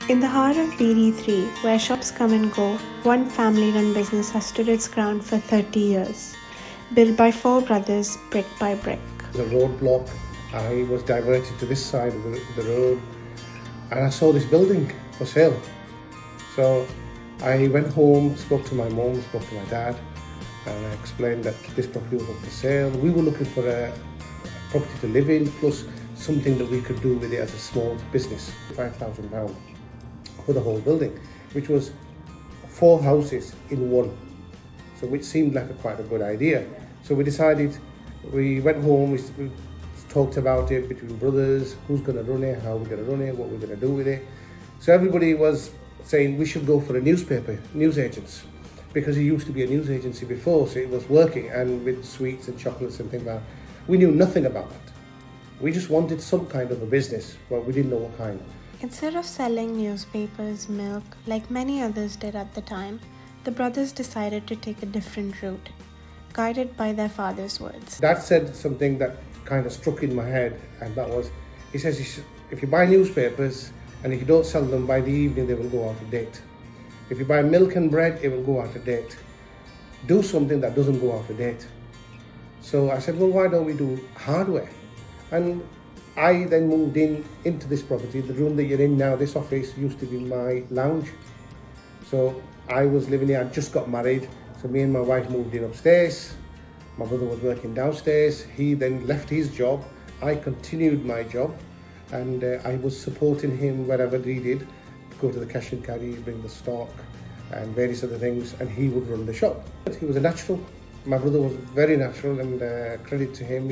In the heart of BD3, where shops come and go, one family-run business has stood its ground for 30 years, built by four brothers, brick by brick. The roadblock, I was diverted to this side of the road, and I saw this building for sale. So I went home, spoke to my mom, spoke to my dad, and I explained that this property was up for sale. We were looking for a property to live in, plus something that we could do with it as a small business. £5,000 for the whole building, which was 4 houses in one. So which seemed like quite a good idea. So we decided, we went home, we talked about it between brothers, who's going to run it, how we're going to run it, what we're going to do with it. So everybody was saying we should go for a newspaper, news agents, because it used to be a news agency before, so it was working, and with sweets and chocolates and things like that. We knew nothing about that. We just wanted some kind of a business, but we didn't know what kind. Instead of selling newspapers, milk, like many others did at the time, the brothers decided to take a different route, guided by their father's words. Dad said something that kind of struck in my head, and that was, he says, if you buy newspapers and if you don't sell them by the evening, they will go out of date. If you buy milk and bread, it will go out of date. Do something that doesn't go out of date. So I said, well, why don't we do hardware? And I then moved into this property. The room that you're in now, this office, used to be my lounge. So I was living here, I just got married. So me and my wife moved in upstairs. My brother was working downstairs. He then left his job. I continued my job, and I was supporting him wherever he did. Go to the cash and carry, bring the stock and various other things, and he would run the shop. He was a natural. My brother was very natural, and credit to him,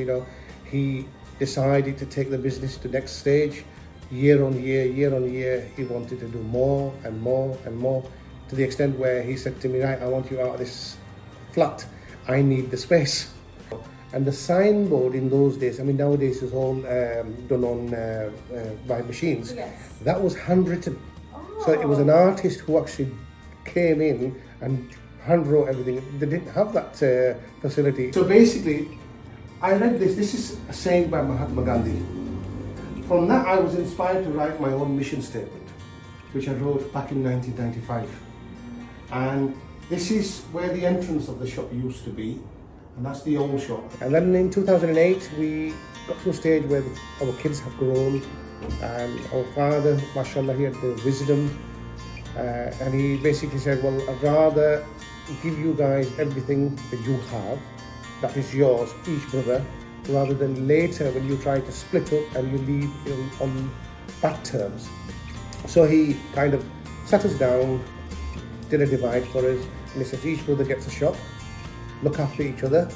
he decided to take the business to the next stage. Year on year, he wanted to do more and more and more, to the extent where he said to me, right, I want you out of this flat. I need the space. And the signboard in those days, nowadays it's all done on by machines. Yes. That was handwritten. So it was an artist who actually came in and handwrote everything. They didn't have that facility. So basically, I read this. This is a saying by Mahatma Gandhi. From that, I was inspired to write my own mission statement, which I wrote back in 1995. And this is where the entrance of the shop used to be, and that's the old shop. And then in 2008, we got to a stage where our kids have grown, and our father, mashallah, he had the wisdom, and he basically said, well, I'd rather give you guys everything that you have, that is yours, each brother, rather than later when you try to split up and you leave on bad terms. So he kind of sat us down, did a divide for us, and he said each brother gets a shop, look after each other,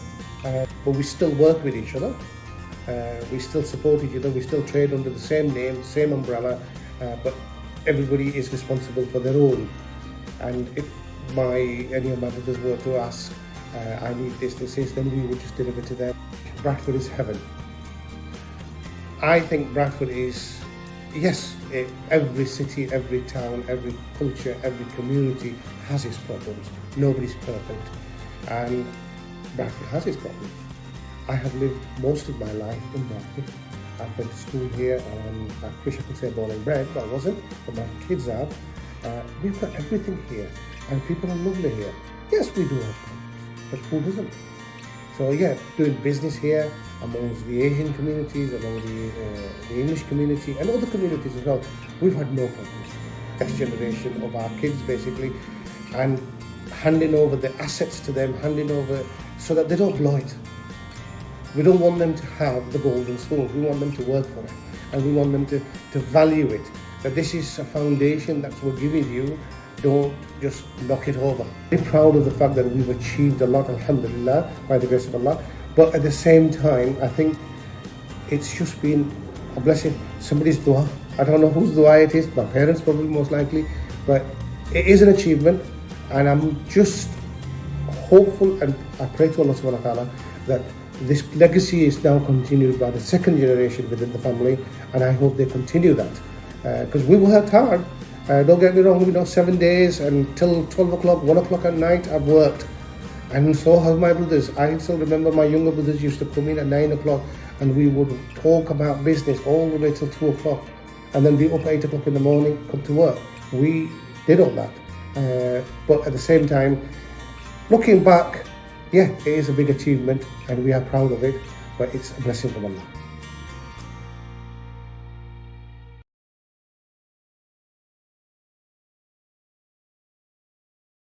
but we still work with each other, we still support each other, we still trade under the same name, same umbrella, but everybody is responsible for their own. And if any of my brothers were to ask, I need this, then we would just deliver to them. Bradford is heaven. I think Bradford is, yes, every city, every town, every culture, every community has its problems. Nobody's perfect. And Bradford has its problems. I have lived most of my life in Bradford. I've went to school here, and I wish I could say born and bred, but I wasn't, but my kids have. We've got everything here, and people are lovely here. Yes, we do have problems, but who doesn't? So yeah, doing business here amongst the Asian communities, among the English community, and other communities as well, we've had no problems. Next generation of our kids, basically, and handing over the assets to them, handing over so that they don't blow it. We don't want them to have the golden spoon. We want them to work for it, and we want them to value it. That this is a foundation that we're giving you. Don't just knock it over. I'm proud of the fact that we've achieved a lot, alhamdulillah, by the grace of Allah. But at the same time, I think it's just been a blessing. Somebody's dua. I don't know whose dua it is. My parents probably, most likely. But it is an achievement, and I'm just hopeful, and I pray to Allah subhanahu wa ta'ala that this legacy is now continued by the second generation within the family, and I hope they continue that. Because we've worked hard. Don't get me wrong, 7 days until 12 o'clock, 1 o'clock at night, I've worked. And so have my brothers. I still remember my younger brothers used to come in at 9 o'clock, and we would talk about business all the way till 2 o'clock. and then be up at 8 o'clock in the morning, come to work. We did all that. But at the same time, looking back, yeah, it is a big achievement and we are proud of it, but it's a blessing from Allah.